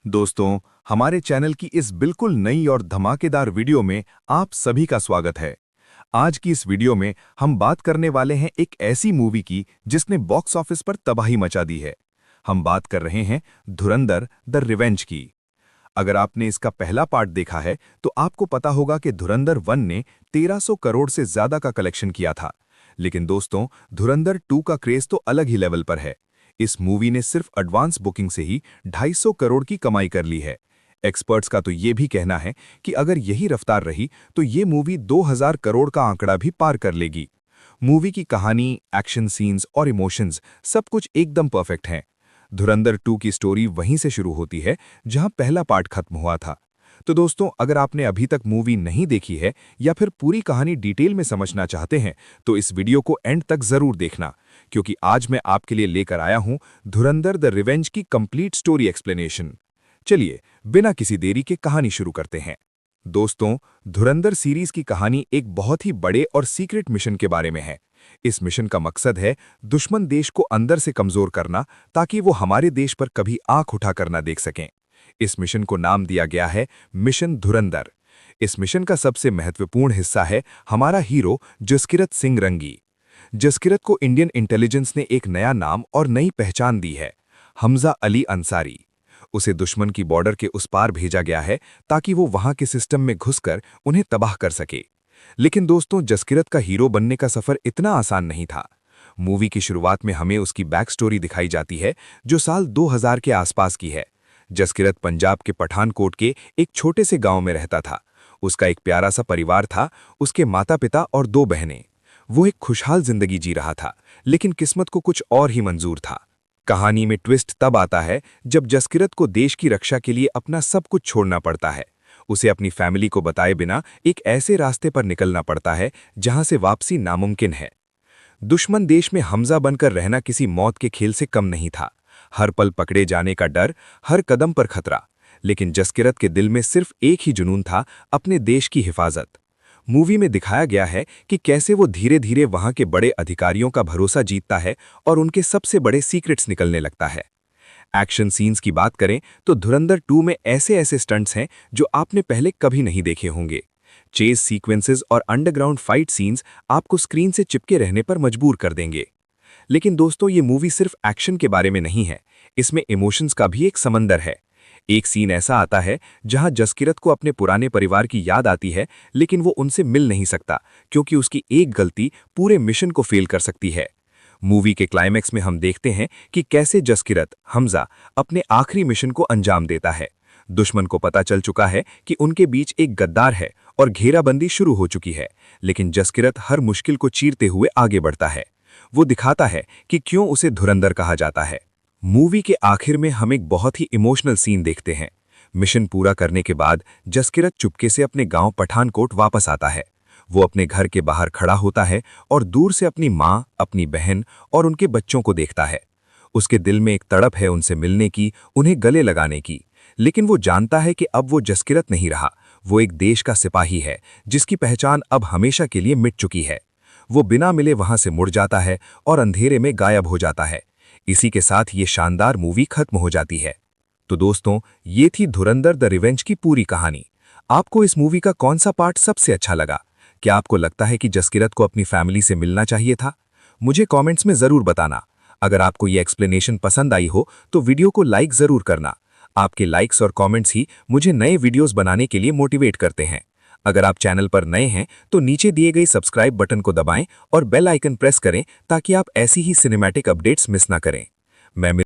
दोस्तों, हमारे चैनल की इस बिल्कुल नई और धमाकेदार वीडियो में आप सभी का स्वागत है। आज की इस वीडियो में हम बात करने वाले हैं एक ऐसी मूवी की जिसने बॉक्स ऑफिस पर तबाही मचा दी है। हम बात कर रहे हैं धुरंधर द रिवेंज की। अगर आपने इसका पहला पार्ट देखा है तो आपको पता होगा कि धुरंधर 1 ने 1300 करोड़ से ज्यादा का कलेक्शन किया था। लेकिन दोस्तों, धुरंधर 2 का क्रेज तो अलग ही लेवल पर है। इस मूवी ने सिर्फ एडवांस बुकिंग से ही 250 करोड़ की कमाई कर ली है। एक्सपर्ट्स का तो ये भी कहना है कि अगर यही रफ्तार रही तो ये मूवी 2000 करोड़ का आंकड़ा भी पार कर लेगी। मूवी की कहानी, एक्शन सीन्स और इमोशंस सब कुछ एकदम परफेक्ट हैं। धुरंधर 2 की स्टोरी वहीं से शुरू होती है जहां पहला पार्ट खत्म हुआ था। तो दोस्तों, अगर आपने अभी तक मूवी नहीं देखी है या फिर पूरी कहानी डिटेल में समझना चाहते हैं तो इस वीडियो को एंड तक जरूर देखना, क्योंकि आज मैं आपके लिए लेकर आया हूं धुरंधर द रिवेंज की कंप्लीट स्टोरी एक्सप्लेनेशन। चलिए बिना किसी देरी के कहानी शुरू करते हैं। दोस्तों, धुरंधर सीरीज की कहानी एक बहुत ही बड़े और सीक्रेट मिशन के बारे में है। इस मिशन का मकसद है दुश्मन देश को अंदर से कमजोर करना, ताकि वो हमारे देश पर कभी आंख उठाकर न देख सकें। इस मिशन को नाम दिया गया है मिशन धुरंधर। इस मिशन का सबसे महत्वपूर्ण हिस्सा है हमारा हीरो जसकिरत सिंह रंगी। जसकिरत को इंडियन इंटेलिजेंस ने एक नया नाम और नई पहचान दी है, हमजा अली अंसारी। उसे दुश्मन की बॉर्डर के उस पार भेजा गया है ताकि वो वहां के सिस्टम में घुसकर उन्हें तबाह कर सके। लेकिन दोस्तों, जसकिरत का हीरो बनने का सफर इतना आसान नहीं था। मूवी की शुरुआत में हमें उसकी बैक स्टोरी दिखाई जाती है, जो साल 2000 के आसपास की है। जसकिरत पंजाब के पठानकोट के एक छोटे से गांव में रहता था। उसका एक प्यारा सा परिवार था, उसके माता पिता और 2 बहनें। वो एक खुशहाल जिंदगी जी रहा था, लेकिन किस्मत को कुछ और ही मंजूर था। कहानी में ट्विस्ट तब आता है जब जसकिरत को देश की रक्षा के लिए अपना सब कुछ छोड़ना पड़ता है। उसे अपनी फैमिली को बताए बिना एक ऐसे रास्ते पर निकलना पड़ता है जहां से वापसी नामुमकिन है। दुश्मन देश में हमजा बनकर रहना किसी मौत के खेल से कम नहीं था। हर पल पकड़े जाने का डर, हर कदम पर खतरा। लेकिन जसकिरत के दिल में सिर्फ एक ही जुनून था, अपने देश की हिफाजत। मूवी में दिखाया गया है कि कैसे वो धीरे धीरे वहां के बड़े अधिकारियों का भरोसा जीतता है और उनके सबसे बड़े सीक्रेट्स निकलने लगता है। एक्शन सीन्स की बात करें तो धुरंधर 2 में ऐसे ऐसे स्टंट्स हैं जो आपने पहले कभी नहीं देखे होंगे। चेज सीक्वेंसेस और अंडरग्राउंड फाइट सीन्स आपको स्क्रीन से चिपके रहने पर मजबूर कर देंगे। लेकिन दोस्तों, ये मूवी सिर्फ एक्शन के बारे में नहीं है, इसमें इमोशंस का भी एक समंदर है। एक सीन ऐसा आता है जहां जसकिरत को अपने पुराने परिवार की याद आती है, लेकिन वो उनसे मिल नहीं सकता क्योंकि उसकी एक गलती पूरे मिशन को फेल कर सकती है। मूवी के क्लाइमैक्स में हम देखते हैं कि कैसे जसकिरत, हमजा, अपने आखिरी मिशन को अंजाम देता है। दुश्मन को पता चल चुका है कि उनके बीच एक गद्दार है और घेराबंदी शुरू हो चुकी है, लेकिन जसकिरत हर मुश्किल को चीरते हुए आगे बढ़ता है। वो दिखाता है कि क्यों उसे धुरंधर कहा जाता है। मूवी के आखिर में हम एक बहुत ही इमोशनल सीन देखते हैं। मिशन पूरा करने के बाद जसकिरत चुपके से अपने गांव पठानकोट वापस आता है। वो अपने घर के बाहर खड़ा होता है और दूर से अपनी माँ, अपनी बहन और उनके बच्चों को देखता है। उसके दिल में एक तड़प है उनसे मिलने की, उन्हें गले लगाने की। लेकिन वो जानता है कि अब वो जसकिरत नहीं रहा, वो एक देश का सिपाही है जिसकी पहचान अब हमेशा के लिए मिट चुकी है। वो बिना मिले वहां से मुड़ जाता है और अंधेरे में गायब हो जाता है। इसी के साथ ये शानदार मूवी खत्म हो जाती है। तो दोस्तों, ये थी धुरंधर द रिवेंज की पूरी कहानी। आपको इस मूवी का कौन सा पार्ट सबसे अच्छा लगा? क्या आपको लगता है कि जसकिरत को अपनी फैमिली से मिलना चाहिए था? मुझे कमेंट्स में जरूर बताना। अगर आपको ये एक्सप्लेनेशन पसंद आई हो तो वीडियो को लाइक जरूर करना। आपके लाइक्स और कमेंट्स ही मुझे नए वीडियोस बनाने के लिए मोटिवेट करते हैं। अगर आप चैनल पर नए हैं तो नीचे दिए गई सब्सक्राइब बटन को दबाएं और बेल आइकन प्रेस करें ताकि आप ऐसी ही सिनेमैटिक अपडेट्स मिस ना करें। मैं